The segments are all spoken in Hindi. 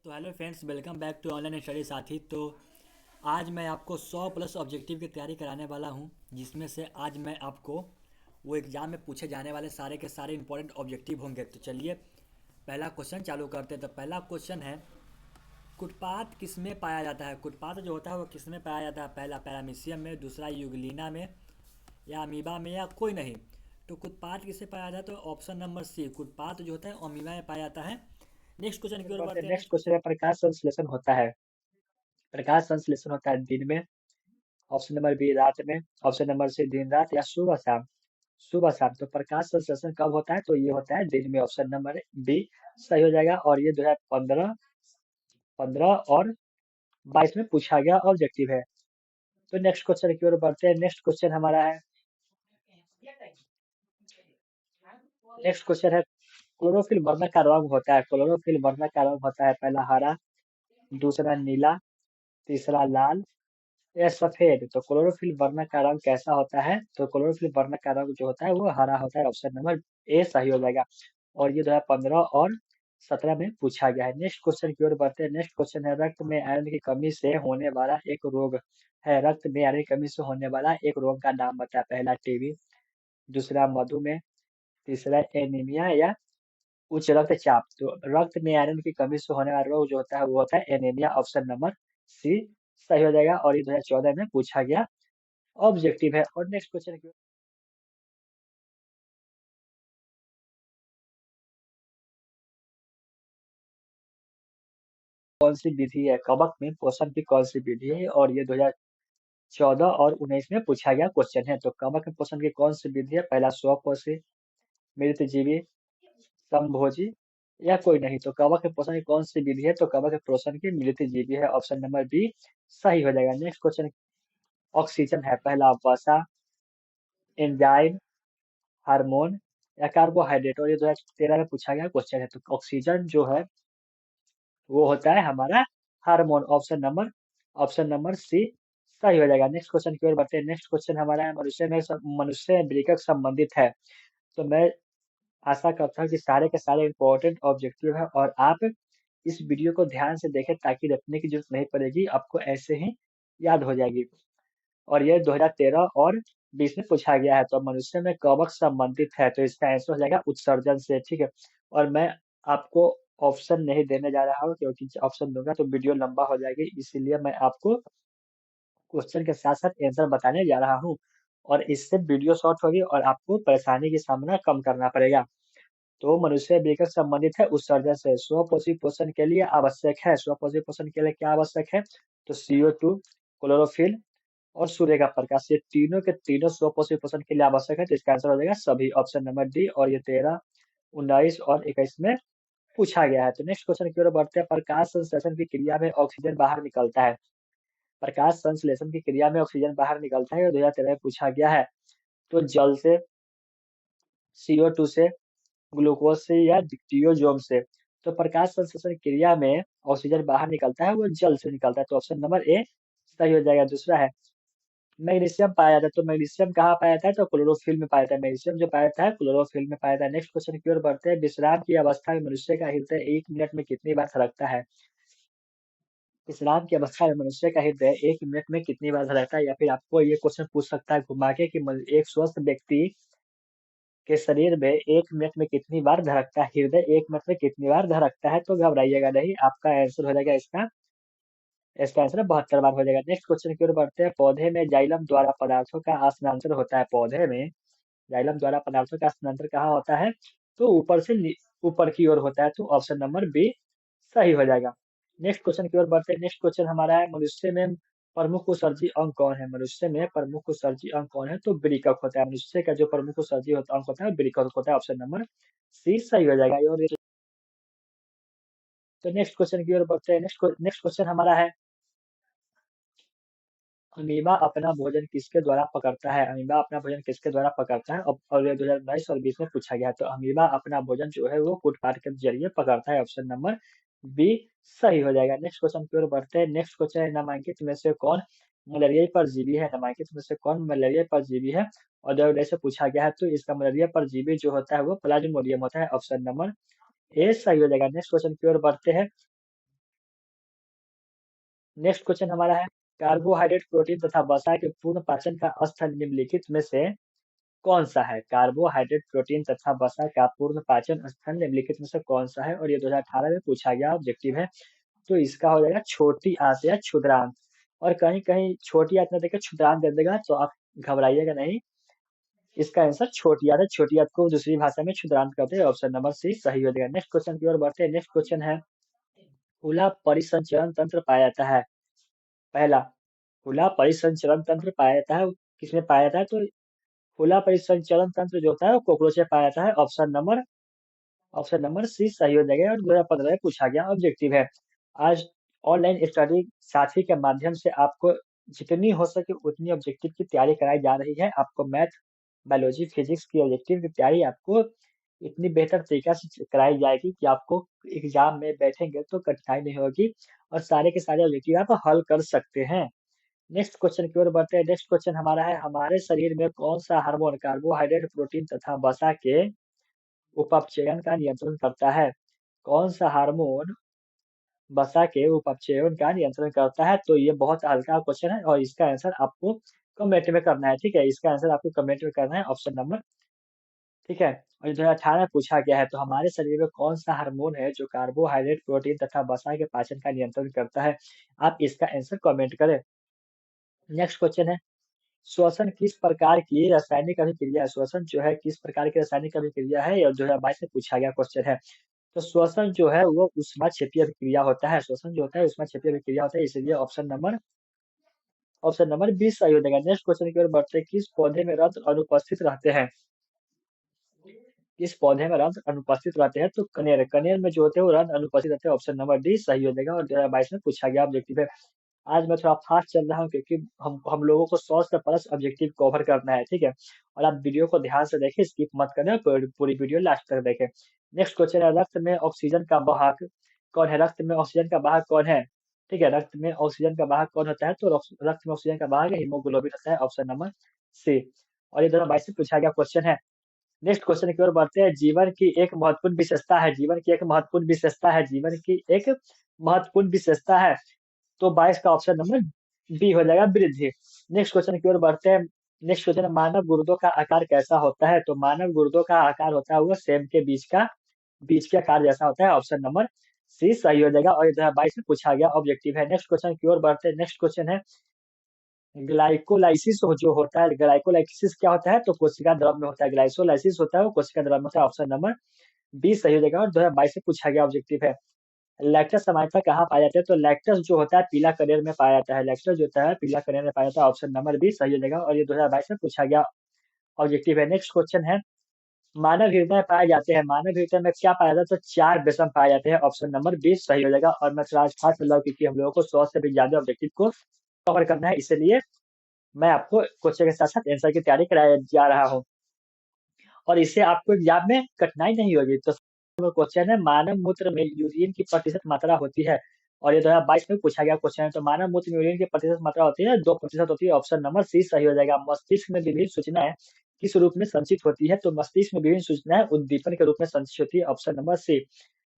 तो hello friends, welcome back to online study Saathi. तो आज मैं आपको 100 प्लस ऑब्जेक्टिव की तैयारी कराने वाला हूं, जिसमें से आज मैं आपको वो एग्ज़ाम में पूछे जाने वाले सारे के सारे इंपॉर्टेंट ऑब्जेक्टिव होंगे। तो चलिए पहला क्वेश्चन चालू करते हैं। तो पहला क्वेश्चन है, कुटपाथ किस में पाया जाता है? कुटपाथ जो होता है वो किस में पाया जाता है? पहला पैरामीशियम में, दूसरा यूग्लिना में, या अमीबा में, या कोई नहीं। तो कुटपाथ किससे पाया जाता है? तो ऑप्शन नंबर सी, कुटपाथ जो होता है अमीबा में पाया जाता है। नेक्स्ट क्वेश्चन की ओर बढ़ते हैं। नेक्स्ट क्वेश्चन है, प्रकाश संश्लेषण होता है। प्रकाश संश्लेषण होता है दिन में। ऑप्शन नंबर बी रात में। ऑप्शन नंबर सी दिन रात या सुबह शाम। सुबह शाम। तो प्रकाश संश्लेषण कब होता है? तो ये होता है दिन में। ऑप्शन नंबर बी सही हो जाएगा। और ये 2015 15 और 22 में पूछा गया ऑब्जेक्टिव है। तो नेक्स्ट क्वेश्चन की ओर बढ़ते हैं। नेक्स्ट क्वेश्चन हमारा है, नेक्स्ट क्वेश्चन है, क्लोरोफिल वर्णक का रंग होता है। क्लोरोफिल वर्णक का रंग होता है, पहला हरा, दूसरा नीला, तीसरा लाल या सफेद। तो क्लोरोफिल वर्णक का रंग कैसा होता है? तो क्लोरोफिल वर्णक का रंग जो होता है वो हरा होता है। ऑप्शन नंबर ए सही हो जाएगा। और ये 2015 और 17 में पूछा गया है। नेक्स्ट क्वेश्चन की ओर बढ़ते हैं। नेक्स्ट क्वेश्चन है, रक्त में आयरन की कमी से होने वाला एक रोग है। रक्त में आयरन की कमी से होने वाला एक रोग का नाम बताया। पहला टीबी, दूसरा मधुमेह, तीसरा एनीमिया या उच्च रक्तचाप। तो रक्त में आयरन की कमी से होने वाला रोग जो होता है वो होता है एनीमिया। ऑप्शन नंबर सी सही हो जाएगा। और ये 2014 में पूछा गया ऑब्जेक्टिव है। और नेक्स्ट क्वेश्चन की कौन सी विधि है? कवक में पोषण की कौन सी विधि है? और ये 2014 और 19 में पूछा गया क्वेश्चन है। तो कवक में पोषण की कौन सी विधि है? पहला स्वपोषी, मृतजीवी, समभोजी या कोई नहीं। तो कवक में पोषण की कौन सी विधि है? तो कवक में पोषण की मृतजीवी है। ऑप्शन नंबर बी सही हो जाएगा। नेक्स्ट क्वेश्चन, ऑक्सीजन है, पहला वसा, एंजाइम, हार्मोन या कार्बोहाइड्रेट। और ये 2013 में पूछा गया क्वेश्चन है। तो ऑक्सीजन जो है वो होता है हमारा हार्मोन। ऑप्शन नंबर सी सही हो जाएगा। नेक्स्ट क्वेश्चन की ओर बढ़ते हैं। नेक्स्ट क्वेश्चन हमारा है, मनुष्य में वृक्क संबंधित है। तो मैं आशा करता हूँ कि सारे के सारे इंपॉर्टेंट ऑब्जेक्टिव है और आप इस वीडियो को ध्यान से देखें ताकि रटने की जरूरत नहीं पड़ेगी, आपको ऐसे ही याद हो जाएगी। और ये 2013 और 20 में पूछा गया है। तो मनुष्य में कवक संबंधित है, तो इसका आंसर हो जाएगा उत्सर्जन से। ठीक है। और मैं आपको ऑप्शन नहीं देने जा रहा हूँ, क्योंकि ऑप्शन दूंगा तो वीडियो लंबा हो जाएगी, इसीलिए मैं आपको क्वेश्चन के साथ साथ आंसर बताने जा रहा हूँ। और इससे वीडियो शॉर्ट होगी और आपको परेशानी की सामना कम करना पड़ेगा। तो मनुष्य विकट संबंधित है उत्सर्जन से। स्वपोषी पोषण के लिए आवश्यक है। स्वपोषी पोषण के लिए क्या आवश्यक है? तो CO2, क्लोरोफिल और सूर्य का प्रकाश, ये तीनों के तीनों स्वपोषी पोषण के लिए आवश्यक है। तो इसका आंसर हो जाएगा सभी। Option number D. और ये 13, 19 और 21 में पूछा गया है। तो नेक्स्ट क्वेश्चन की ओर बढ़ते हैं। प्रकाश संश्लेषण की क्रिया में ऑक्सीजन बाहर निकलता है। प्रकाश संश्लेषण की क्रिया में ऑक्सीजन बाहर निकलता है, 2013 में पूछा गया है। तो जल से, CO2 से, ग्लूकोज से या डिक्टियोजोम से। तो प्रकाश संश्लेषण क्रिया में ऑक्सीजन बाहर निकलता है, वो जल से निकलता है। तो ऑप्शन नंबर ए सही हो जाएगा। दूसरा है, मैग्नीशियम पाया जाता है। तो मैग्नीशियम कहाँ पाया जाता है? तो क्लोरोफिल में पाया जाता है। मैग्नीशियम जो पाया जाता है क्लोरोफिल में पाया जाता है। नेक्स्ट क्वेश्चन की ओर बढ़ते हैं। विश्राम की अवस्था में मनुष्य का हृदय 1 मिनट में कितनी बार धड़कता है? विश्राम की अवस्था में मनुष्य का हृदय 1 मिनट में कितनी बार धड़कता है? या फिर आपको ये क्वेश्चन पूछ सकता है घुमा के कि एक स्वस्थ व्यक्ति के शरीर में 1 मिनट में कितनी बार धड़कता है? हृदय 1 मिनट में कितनी बार धड़कता है? तो घबराइएगा नहीं, आपका आंसर हो जाएगा इसका, इसका आंसर 72 बार हो जाएगा। नेक्स्ट क्वेश्चन की ओर बढ़ते हैं। पौधे में जाइलम द्वारा पदार्थों का स्थानांतरण होता है। पौधे में जाइलम द्वारा पदार्थों का स्थानांतरण कहाँ होता है? तो ऊपर से ऊपर की ओर होता है। तो ऑप्शन नंबर बी सही हो जाएगा। नेक्स्ट क्वेश्चन की ओर बढ़ते हैं। नेक्स्ट क्वेश्चन हमारा है, मनुष्य में प्रमुख उत्सर्जी अंग कौन है? मनुष्य में प्रमुख उत्सर्जी अंग कौन है? तो वृक्क होता है। मनुष्य का जो प्रमुख उत्सर्जी अंग होता है वृक्क होता है। ऑप्शन नंबर सी सही हो जाएगा। और तो नेक्स्ट क्वेश्चन की ओर बढ़ते हैं। नेक्स्ट क्वेश्चन हमारा है, अमीबा अपना भोजन किसके द्वारा पकड़ता है? अमीबा अपना भोजन किसके द्वारा पकड़ता है? और ये 2019 और 20 में पूछा गया। तो अमीबा अपना भोजन जो है वो कूटपाट के जरिए पकड़ता है। ऑप्शन नंबर बी सही हो जाएगा। नेक्स्ट क्वेश्चन की ओर बढ़ते हैं। नेक्स्ट क्वेश्चन है, नामांकित में से कौन मलेरिया परजीवी है? नामांकित में से कौन मलेरिया परजीवी है? और 2019 से पूछा गया है। तो इसका मलेरिया परजीवी जो होता है वो प्लाज्मोडियम होता है। ऑप्शन नंबर ए सही हो जाएगा। नेक्स्ट क्वेश्चन की ओर बढ़ते हैं। नेक्स्ट क्वेश्चन हमारा है, कार्बोहाइड्रेट, प्रोटीन तथा वसा के पूर्ण पाचन का स्थल निम्नलिखित में से कौन सा है? कार्बोहाइड्रेट, प्रोटीन तथा वसा का पूर्ण पाचन स्थल निम्नलिखित में से कौन सा है? और ये 2018 में पूछा गया ऑब्जेक्टिव है। तो इसका हो जाएगा छोटी आंत या क्षुद्रांत। और कहीं कहीं छोटी आंत में देकर क्षुद्रांत दे देगा तो आप घबराइएगा नहीं, इसका आंसर छोटी आंत है। छोटी आंत को दूसरी भाषा में क्षुद्रांत कहते हैं। ऑप्शन नंबर सी सही हो जाएगा। नेक्स्ट क्वेश्चन की ओर बढ़ते हैं। नेक्स्ट क्वेश्चन है, खुला परिसंचरण तंत्र पाया जाता है। पहला, खुला परिसंचरण तंत्र पाया जाता है, किसमें पाया जाता है? तो खुला परिसंचरण तंत्र जो होता है वो कॉकरोच में पाया जाता है। ऑप्शन नंबर सी सही हो जाएगा और 2015 में पूछा गया ऑब्जेक्टिव है। आज ऑनलाइन स्टडी साथी के माध्यम से आपको जितनी हो सके उतनी ऑब्जेक्टिव की तैयारी कराई जा रही है। आपको मैथ, बायोलॉजी, फिजिक्स की ऑब्जेक्टिव की तैयारी आपको इतनी बेहतर तरीका से कराई जाएगी कि आपको एग्जाम में बैठेंगे तो कठिनाई नहीं होगी और सारे के सारे ऑब्जेक्टिव आप हल कर सकते हैं। नेक्स्ट क्वेश्चन की ओर बढ़ते हैं। नेक्स्ट क्वेश्चन हमारा है, हमारे शरीर में कौन सा हार्मोन कार्बोहाइड्रेट, प्रोटीन तथा वसा के उपापचयन का नियंत्रण करता है? कौन सा हार्मोन वसा के उपापचयन का नियंत्रण करता है? तो ये बहुत हल्का क्वेश्चन है और इसका आंसर आपको कमेंट में करना है। ठीक है, इसका आंसर आपको कमेंट में करना है, ऑप्शन नंबर। ठीक है, और 2018 में पूछा गया है, तो हमारे शरीर में कौन सा हार्मोन है जो कार्बोहाइड्रेट, प्रोटीन तथा वसा के पाचन का नियंत्रण करता है? आप इसका आंसर कमेंट करें। नेक्स्ट क्वेश्चन है, श्वसन किस प्रकार की रासायनिक अभिक्रिया है? श्वसन जो है किस प्रकार की रासायनिक अभिक्रिया है? और 2022 में पूछा गया क्वेश्चन है। तो श्वसन जो है वो ऊष्माक्षेपीय अभिक्रिया होता है। श्वसन जो होता है ऊष्माक्षेपीय अभिक्रिया होता है, इसलिए ऑप्शन नंबर 20 सही हो जाएगा। नेक्स्ट क्वेश्चन की ओर बढ़ते हैं, किस पौधे में रंध्र अनुपस्थित रहते हैं? किस पौधे में रंध्र अनुपस्थित रहते हैं? तो कनेर, कनेर में जो होते हैं वो रंध्र अनुपस्थित रहते हैं। ऑप्शन नंबर डी सही हो जाएगा और 2022 में पूछा गया ऑब्जेक्टिव है। आज मैं थोड़ा फास्ट चल रहा हूँ क्योंकि हम लोगों को 100 से प्लस ऑब्जेक्टिव कवर करना है। ठीक है, और आप वीडियो को ध्यान से देखें, स्किप मत करें, पूरी वीडियो लास्ट तक देखें। नेक्स्ट क्वेश्चन है, रक्त में ऑक्सीजन का वाहक कौन है? रक्त में ऑक्सीजन का वाहक कौन है? ठीक है, रक्त में ऑक्सीजन का वाहक कौन होता है? तो रक्त में ऑक्सीजन का वाहक हीमोग्लोबिन होता है। Option number C. और ये 2022 से पूछा गया क्वेश्चन है। नेक्स्ट क्वेश्चन की ओर बढ़ते हैं। जीवन की एक महत्वपूर्ण विशेषता है, जीवन की एक महत्वपूर्ण विशेषता है, जीवन की एक महत्वपूर्ण विशेषता है। तो 22 का ऑप्शन नंबर बी हो जाएगा, वृद्धि। नेक्स्ट क्वेश्चन की ओर बढ़ते हैं। नेक्स्ट क्वेश्चन है, मानव गुर्दों का आकार कैसा होता है? तो मानव गुर्दों का आकार होता है वो सेम के बीज के आकार जैसा होता है। ऑप्शन नंबर सी सही हो जाएगा और ये 2022 में पूछा गया ऑब्जेक्टिव है। नेक्स्ट क्वेश्चन की ओर बढ़ते हैं। नेक्स्ट क्वेश्चन है, ग्लाइकोलाइसिस जो होता है, ग्लाइकोलाइसिस क्या होता है? तो कोशिका द्रव में होता है। ग्लाइकोलाइसिस होता है वो कोशिका द्रव में होता है। ऑप्शन नंबर बी सही हो जाएगा और 2022 से पूछा गया ऑब्जेक्टिव है। लैक्टस समानता कहाँ पाया जाता है? तो लैक्टस जो होता है पीला कनेर में पाया जाता है। लैक्टस जो होता है पीला कनेर में पाया जाता है। ऑप्शन नंबर बी सही हो जाएगा और ये 2022 में पूछा गया ऑब्जेक्टिव है। नेक्स्ट क्वेश्चन है, मानव हृदय में पाए जाते हैं, मानव हृदय में क्या पाया जाता है? तो 4 बेसम पाए जाते हैं। ऑप्शन नंबर बी सही हो जाएगा और मैं थोड़ा आज फास्ट चल रहा हूँ क्योंकि हम लोगों को 100 से भी ज्यादा ऑब्जेक्टिव को कवर करना है, इसलिए मैं आपको क्वेश्चन के साथ साथ आंसर की तैयारी कराया जा रहा हूँ और इससे आपको एग्जाम में कठिनाई नहीं होगी। तो क्वेश्चन है, मानव मूत्र में यूरिन की प्रतिशत मात्रा होती है? और ये 2022 में पूछा गया क्वेश्चन है। तो मानव मूत्र में यूरिन की प्रतिशत मात्रा होती है 2% होती है। ऑप्शन नंबर सी सही हो जाएगा। मस्तिष्क में विभिन्न सूचनाएं किस रूप में संचित होती है? तो मस्तिष्क में विभिन्न सूचनाएं उद्दीपन के रूप में संचित होती है। Option number C.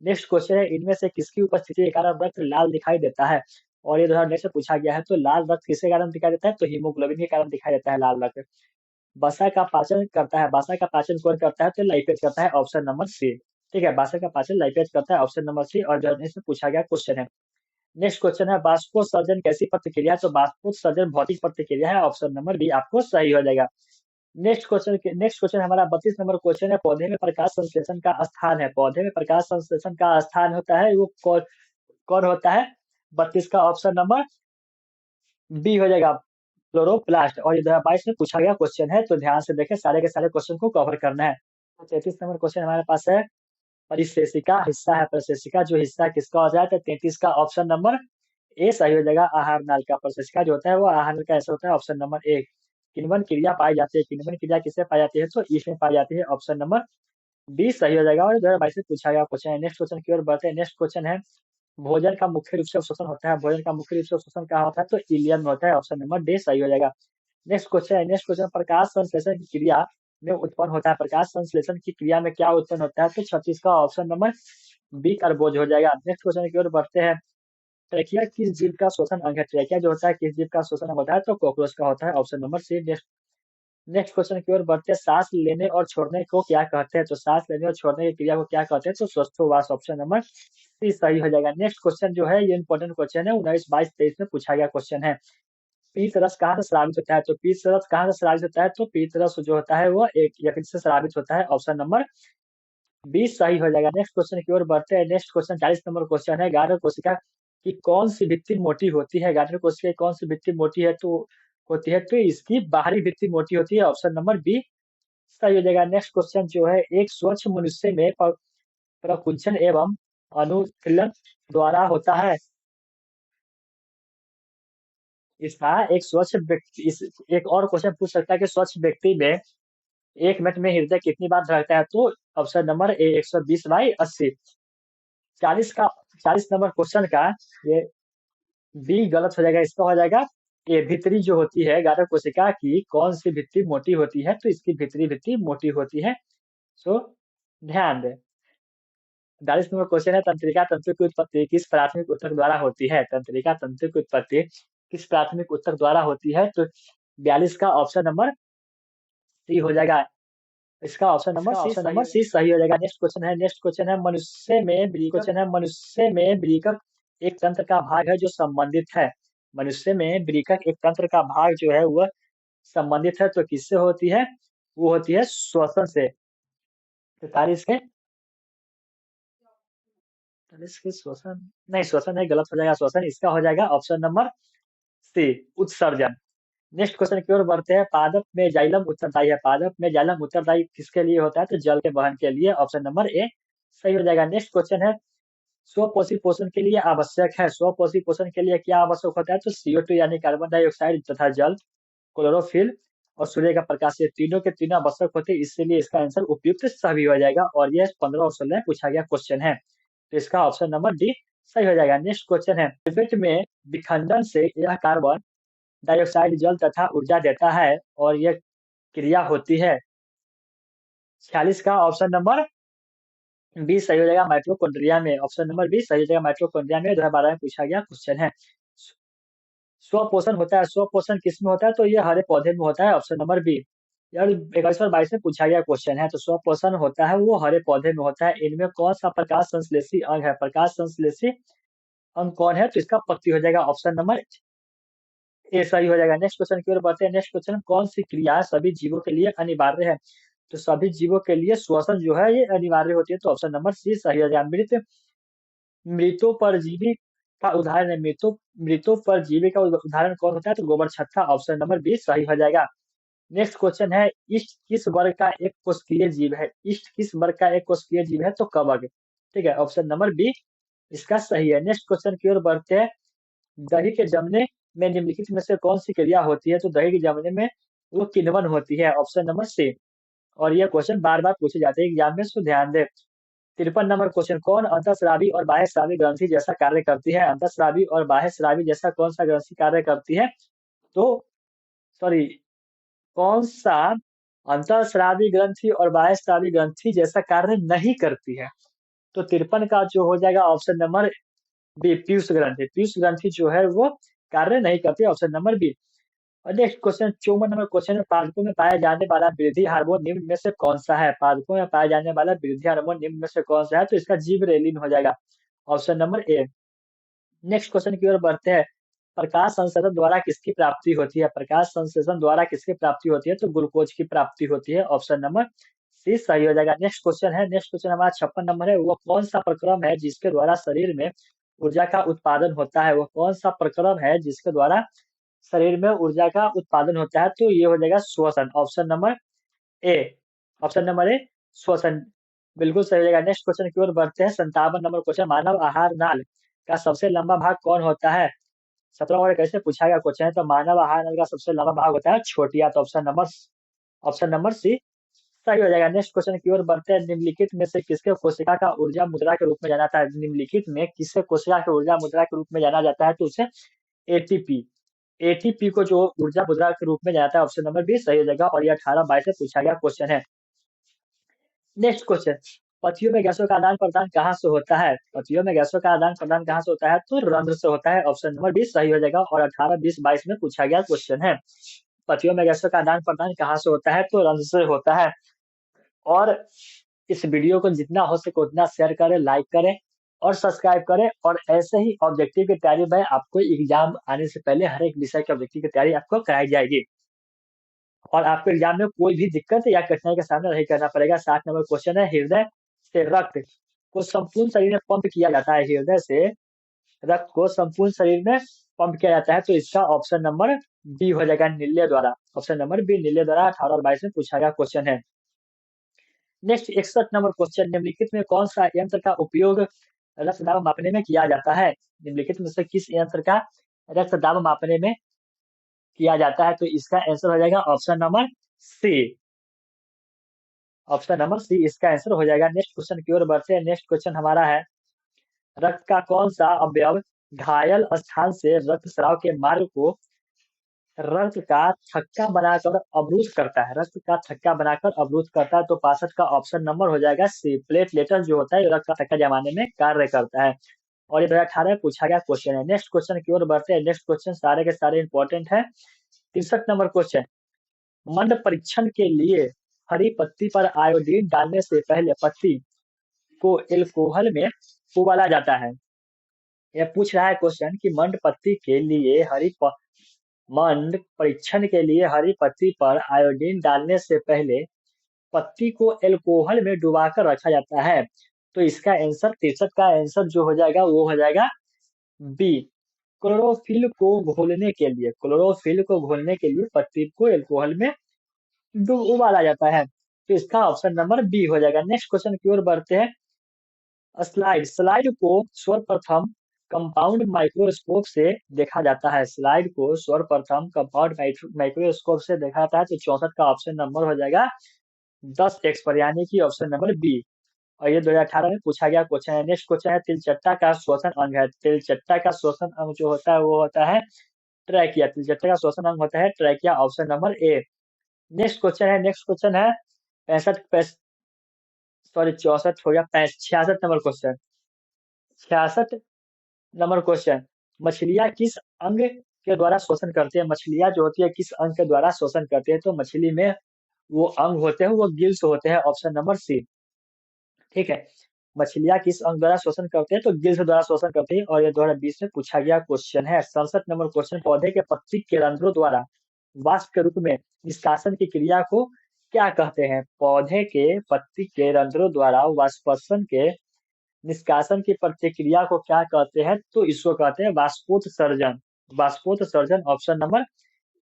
Next question है, इनमें से किसकी उपस्थिति के कारण रक्त लाल दिखाई देता है? और ये 2019 से पूछा गया है। तो लाल रक्त किसके कारण दिखाई देता है? तो हीमोग्लोबिन के कारण दिखाई देता है लाल रक्त। वसा का पाचन करता है, वसा का पाचन कौन करता है? तो लाइपेज करता है। Option number C. ठीक है, वसा का पाचन लाइपेज करता है। ऑप्शन नंबर सी और जो इसमें पूछा गया क्वेश्चन है। नेक्स्ट क्वेश्चन है, वाष्पोत्सर्जन कैसी प्रतिक्रिया है? तो वाष्पोत्सर्जन भौतिक प्रतिक्रिया है। ऑप्शन नंबर बी आपको सही हो जाएगा। नेक्स्ट क्वेश्चन हमारा 32 नंबर क्वेश्चन है, पौधे में प्रकाश संश्लेषण का स्थान है, पौधे में प्रकाश संश्लेषण का स्थान होता है वो कौन कौन होता है? 32 का ऑप्शन नंबर बी हो जाएगा, क्लोरोप्लास्ट। और ये 2022 में पूछा गया क्वेश्चन है, तो ध्यान से देखें, सारे के सारे क्वेश्चन को कवर करना है। तो 33 नंबर क्वेश्चन हमारे पास है, परिशेषिका हिस्सा है, परिशेषिका जो हिस्सा किसका हो जाए? तो 33 का ऑप्शन नंबर ए सही हो जाएगा, आहार नाल का। परिशेषिका जो होता है वो आहार नाल का ऐसा होता है। Option number A. किण्वन क्रिया पाई जाती है, किण्वन क्रिया किससे पाई जाती है? तो इसमें पाई जाती है। ऑप्शन नंबर बी सही हो जाएगा और 2022 में पूछा गया क्वेश्चन है। नेक्स्ट क्वेश्चन की ओर बढ़ते हैं। नेक्स्ट क्वेश्चन है, भोजन का मुख्य रूप से अवशोषण होता है, भोजन का मुख्य रूप से अवशोषण कहाँ होता है? तो इलियम में होता है। ऑप्शन नंबर डी सही हो जाएगा। नेक्स्ट क्वेश्चन है, नेक्स्ट क्वेश्चन, प्रकाश संश्लेषण की क्रिया में उत्पन्न होता है, प्रकाश संश्लेषण की क्रिया में क्या उत्पन्न होता है? तो 36 का ऑप्शन नंबर बी कार्बोज हो जाएगा। नेक्स्ट क्वेश्चन की ओर बढ़ते हैं। ट्रेकिया किस जीव का श्वसन अंग है? ट्रेकिया जो होता है किस जीव का श्वसन अंग होता है? तो कॉकरोच का होता है। Option number C. Next next question की ओर बढ़ते हैं। सांस लेने और छोड़ने को क्या कहते हैं? तो सांस लेने और छोड़ने की क्रिया को क्या कहते हैं? तो श्वासोच्छ्वास। ऑप्शन नंबर सी सही हो जाएगा। नेक्स्ट क्वेश्चन जो है ये इंपॉर्टेंट क्वेश्चन है, 19, 22, 23 में पूछा गया क्वेश्चन है। पीत रस कहाँ से स्रावित होता है? तो पीत रस कहाँ से स्रावित होता है? तो पीत रस जो होता है वो एक यकृत से स्रावित होता है। ऑप्शन नंबर 20 सही हो जाएगा। नेक्स्ट क्वेश्चन की ओर बढ़ते हैं। नेक्स्ट क्वेश्चन 40 नंबर क्वेश्चन है। गार्डर कोशिका की कौन सी भित्ति मोटी होती है? गार्डर कोशिका की कौन सी भित्ति मोटी है? तो होती है तो इसकी बाहरी भित्ति मोटी होती है। ऑप्शन नंबर बी सही हो जाएगा। नेक्स्ट क्वेश्चन जो है, एक स्वच्छ मनुष्य में प्रकुंचन एवं अनुकीलन द्वारा होता है। इसका एक स्वच्छ व्यक्ति एक और क्वेश्चन पूछ सकता है कि स्वच्छ व्यक्ति में 1 मिनट में हृदय कितनी बार धड़कता है? तो option number A 120/80। 40 number question का ये बी गलत हो जाएगा। इसका हो जाएगा ए। भीतरी जो होती है गार्डर कोशिका की कौन सी भित्ति मोटी होती है? तो इसकी भीतरी भित्ति मोटी होती है। सो ध्यान दें। 40 नंबर क्वेश्चन है, तंत्रिका तंतु की उत्पत्ति किस प्राथमिक ऊतक द्वारा होती है? तंत्रिका तंतु की उत्पत्ति किस प्राथमिक ऊतक द्वारा होती है? तो 42 का ऑप्शन नंबर सी हो जाएगा। इसका ऑप्शन नंबर सी सही हो जाएगा। नेक्स्ट क्वेश्चन है मनुष्य में वृकक एक तंत्र का भाग है जो संबंधित है। मनुष्य में वृकक एक तंत्र का भाग जो है वह संबंधित है तो किससे होती है? वो होती है श्वसन से। 43 के 43 के श्वसन नहीं, श्वसन नहीं, गलत हो जाएगा श्वसन। इसका हो जाएगा ऑप्शन नंबर सी उत्सर्जन। नेक्स्ट क्वेश्चन की ओर बढ़ते हैं। पादप में जाइलम उत्तरदायी है। पादप में जाइलम उत्तरदायी किसके लिए होता है? तो जल के वहन के लिए। ऑप्शन नंबर ए सही हो जाएगा। नेक्स्ट क्वेश्चन है, स्वपोषी पोषण के लिए आवश्यक है। स्वपोषी पोषण के लिए क्या आवश्यक होता है? तो CO2 यानी कार्बन डाइऑक्साइड तथा जल, क्लोरोफिल और सूर्य का प्रकाश, ये तीनों के तीनों आवश्यक होते हैं। इसलिए इसका आंसर उपयुक्त सभी हो जाएगा। और यह 15 और 16 में पूछा गया क्वेश्चन है, तो इसका ऑप्शन नंबर डी सही हो जाएगा। नेक्स्ट क्वेश्चन है, पेट में विखंडन से यह कार्बन डाइऑक्साइड जल तथा ऊर्जा देता है और यह क्रिया होती है। 46 का ऑप्शन नंबर बी सही हो जाएगा, माइटोकॉन्ड्रिया में। ऑप्शन नंबर बी सही हो जाएगा, माइटोकॉन्ड्रिया में। 2012 में पूछा गया क्वेश्चन है। स्वपोषण होता है, स्वपोषण किस में होता है? तो ये हरे पौधे में होता है। Option number B. यार 21 और 22 में पूछा गया क्वेश्चन है, तो स्वपोषण होता है वो हरे पौधे में होता है। इनमें कौन सा प्रकाश संश्लेषी अंग है? प्रकाश संश्लेषी अंग कौन है? तो इसका पत्ती हो जाएगा। ऑप्शन नंबर ए सही हो जाएगा। नेक्स्ट क्वेश्चन की ओर बढ़ते हैं। नेक्स्ट क्वेश्चन, कौन सी क्रिया सभी जीवों के लिए अनिवार्य है? तो सभी जीवों के लिए श्वसन जो है ये अनिवार्य होती है। तो ऑप्शन नंबर सी सही हो जाएगा। मृतों परजीवी का उदाहरण है। मृतों परजीवी का उदाहरण कौन होता है? तो गोबर छत्ता। ऑप्शन नंबर बी सही हो जाएगा। नेक्स्ट क्वेश्चन है, इष्ट किस वर्ग का एक कोशिकीय जीव है? इष्ट किस वर्ग का एक कोशिकीय जीव है? तो कवक। ठीक है, ऑप्शन नंबर बी इसका सही है। नेक्स्ट क्वेश्चन की ओर बढ़ते हैं। दही के जमने में निम्नलिखित में से कौन सी क्रिया होती है? तो दही के जमने में वो किण्वन होती है। Option number C. और यह क्वेश्चन बार बार पूछे जाते हैं एग्जाम में, सो ध्यान दे। 53 नंबर क्वेश्चन, कौन अंतःस्रावी और बाह्यस्रावी ग्रंथि जैसा कार्य करती है? अंतःस्रावी और बाह्यस्रावी जैसा कौन सा ग्रंथि कार्य करती है? तो सॉरी, कौन सा अंतःस्रावी ग्रंथि और बाह्यस्रावी ग्रंथि जैसा कार्य नहीं करती है? तो 53 का जो हो जाएगा ऑप्शन नंबर बी पीयूष ग्रंथि। पीयूष ग्रंथि जो है वो कार्य नहीं करती। Option number B. और नेक्स्ट क्वेश्चन 54 नंबर क्वेश्चन है, पादपों में पाया जाने वाला वृद्धि हार्मोन निम्न में से कौन सा है? पादपों में पाया जाने वाला वृद्धि हार्मोन निम्न में से कौन सा है? तो इसका जिबरेलिन हो जाएगा। Option number A. Next question की ओर बढ़ते हैं। प्रकाश संश्लेषण द्वारा किसकी प्राप्ति होती है? प्रकाश संश्लेषण द्वारा किसकी प्राप्ति होती है? तो ग्लूकोज की प्राप्ति होती है। ऑप्शन नंबर सी सही हो जाएगा। नेक्स्ट क्वेश्चन है, नेक्स्ट क्वेश्चन हमारा 56 नंबर है, वो कौन सा प्रक्रम है जिसके द्वारा शरीर में ऊर्जा का उत्पादन होता है? वो कौन सा प्रक्रम है जिसके द्वारा शरीर में ऊर्जा का उत्पादन होता है? तो ये हो जाएगा श्वसन। Option number A. Option number A श्वसन बिल्कुल सही हो जाएगा। नेक्स्ट क्वेश्चन की ओर बढ़ते हैं। 57 नंबर क्वेश्चन, मानव आहार नाल का सबसे लंबा भाग कौन होता है? 17 नंबर कैसे पूछा गया क्वेश्चन है, तो मानव आहार नाल का सबसे लंबा भाग होता है छोटिया। तो ऑप्शन नंबर सी सही हो जाएगा। नेक्स्ट क्वेश्चन की ओर बढ़ते हैं। निम्नलिखित में से किसके कोशिका का ऊर्जा मुद्रा के रूप में जाना जाता है? निम्नलिखित में किससे कोशिका की ऊर्जा मुद्रा के रूप में जाना जाता है? तो उसे एटीपी। एटीपी को जो ऊर्जा मुद्रा के रूप में जाता है। ऑप्शन नंबर बी सही हो जाएगा। और ये 18-22 से पूछा गया क्वेश्चन है। नेक्स्ट क्वेश्चन, पथियों में गैसों का आदान प्रदान कहाँ से होता है? पथियों में गैसों का आदान प्रदान कहाँ से होता है? तो रंध्र से होता है। ऑप्शन नंबर 20 सही हो जाएगा और 18, 20, 22 में पूछा गया क्वेश्चन है। पथियों में गैसों का आदान प्रदान कहाँ से होता है? तो रंध्र से होता है। और इस वीडियो को जितना हो सके उतना शेयर करें, लाइक करें और सब्सक्राइब करें। और ऐसे ही ऑब्जेक्टिव की तैयारी में आपको एग्जाम आने से पहले हर एक विषय के ऑब्जेक्टिव की तैयारी आपको कराई जाएगी और आपको एग्जाम में कोई भी दिक्कत या कठिनाई का सामना नहीं करना पड़ेगा। 7 नंबर क्वेश्चन है, हृदय से रक्त को संपूर्ण शरीर में पंप किया जाता है। हृदय से रक्त को संपूर्ण शरीर में पंप किया जाता है। तो इसका ऑप्शन नंबर बी हो जाएगा, नीले द्वारा। ऑप्शन नंबर बी, नीले द्वारा। 18 और 22 में पूछा गया क्वेश्चन है। नेक्स्ट 61 नंबर क्वेश्चन, निम्नलिखित में कौन सा यंत्र का उपयोग रक्तदाब मापने में किया जाता है? निम्नलिखित में से किस यंत्र का रक्तदाब मापने में किया जाता है? तो इसका आंसर हो जाएगा option number C. Option number C इसका आंसर हो जाएगा। नेक्स्ट क्वेश्चन की ओर बढ़ते हैं। नेक्स्ट क्वेश्चन हमारा है, रक्त का कौन सा अवयव घायल स्थान से रक्त स्राव के मार्ग को रक्त का थक्का बनाकर अवरुद्ध करता है? रक्त का थक्का बनाकर अवरुद्ध करता है। तो 65 का ऑप्शन नंबर हो जाएगा सी, प्लेटलेटस जो होता है रक्त का थक्का जमाने में कार्य करता है। और ये 2018 में पूछा गया क्वेश्चन है। नेक्स्ट क्वेश्चन की ओर बढ़ते हैं। नेक्स्ट क्वेश्चन सारे के सारे इंपॉर्टेंट है। 63 नंबर क्वेश्चन, मंड परीक्षण के लिए हरी पत्ती पर आयोडीन डालने से पहले पत्ती को एल्कोहल में उबाला जाता है। यह पूछ रहा है क्वेश्चन कि मंड पत्ती के लिए मंड परीक्षण के लिए हरी पत्ती पर आयोडीन डालने से पहले पत्ती को एल्कोहल में डुबाकर रखा जाता है। तो इसका आंसर 63 का आंसर जो हो जाएगा वो हो जाएगा बी, क्लोरोफिल को घोलने के लिए। क्लोरोफिल को घोलने के लिए पत्ती को एल्कोहल में उबाला जाता है। तो इसका ऑप्शन नंबर बी हो जाएगा। नेक्स्ट क्वेश्चन की ओर बढ़ते हैं। स्लाइड स्लाइड को सर्वप्रथम कंपाउंड माइक्रोस्कोप से देखा जाता है। स्लाइड को सर्वप्रथम कंपाउंड माइक्रोस्कोप से देखा जाता है। तो 64 का ऑप्शन नंबर हो जाएगा 10x पर, यानी कि ऑप्शन नंबर बी। और ये 2018 में पूछा गया क्वेश्चन है। नेक्स्ट क्वेश्चन है, तिलचट्टा का श्वसन अंग है। तिलचट्टा का श्वसन अंग जो होता है वो होता है ट्रैकिया। तिलचट्टा का श्वसन अंग होता है trachea, option number A. Next question है। नेक्स्ट क्वेश्चन है 65, सॉरी 64 हो गया, 66 नंबर क्वेश्चन। 66 नंबर क्वेश्चन, मछलियां किस अंग के द्वारा श्वसन करते हैं? मछलियां जो होती है किस अंग के द्वारा श्वसन करते हैं? तो मछली में वो अंग होते हैं वो गिल्स होते हैं, ऑप्शन नंबर सी। ठीक है, मछलियां किस अंग द्वारा श्वसन करते हैं? तो गिल्स द्वारा श्वसन करते हैं। और ये 2020 में पूछा गया क्वेश्चन है। 67 नंबर क्वेश्चन, पौधे के पत्ती के रंध्रों द्वारा वाष्प के रूप में निष्कासन की क्रिया को क्या कहते हैं? पौधे के पत्ती के रंध्रों द्वारा वाष्पन के निष्कासन की प्रतिक्रिया को क्या कहते हैं? तो इसको कहते हैं वाष्पोत्सर्जन। वाष्पोत्सर्जन, option number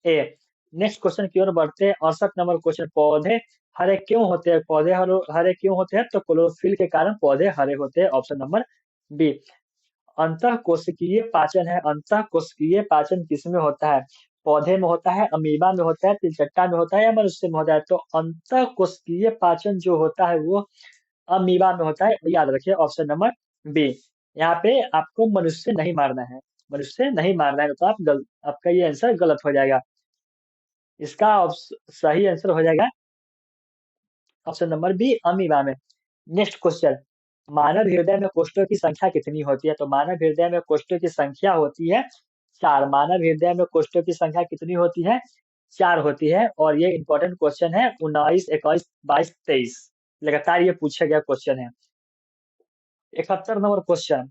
A. Next question की ओर बढ़ते हैं। 68 नंबर क्वेश्चन, पौधे हरे क्यों होते हैं? पौधे हरे क्यों होते हैं? तो क्लोरोफिल के कारण पौधे हरे होते हैं, ऑप्शन नंबर बी। अंतःकोशिकीय पाचन है। अंतःकोशिकीय पाचन किसमें होता है? पौधे में होता है, अमीबा में होता है, तिलचट्टा में होता है या मनुष्य में होता है? तो अंतःकोशिकीय पाचन जो होता है वो अमीबा में होता है, याद रखिए, ऑप्शन नंबर बी। यहाँ पे आपको मनुष्य नहीं मारना है, मनुष्य नहीं मारना है, तो आपका ये आंसर गलत हो जाएगा। इसका सही आंसर हो जाएगा ऑप्शन नंबर बी, अमीबा में। नेक्स्ट क्वेश्चन, मानव हृदय में कोष्ठों की संख्या कितनी होती है? तो मानव हृदय में कोष्ठों की संख्या होती है 4। मानव हृदय में कोष्ठों की संख्या कितनी होती है? 4 होती है। और ये इंपॉर्टेंट क्वेश्चन है, 19, 21, 22, 23 लगातार ये पूछा गया क्वेश्चन है। 71 नंबर क्वेश्चन,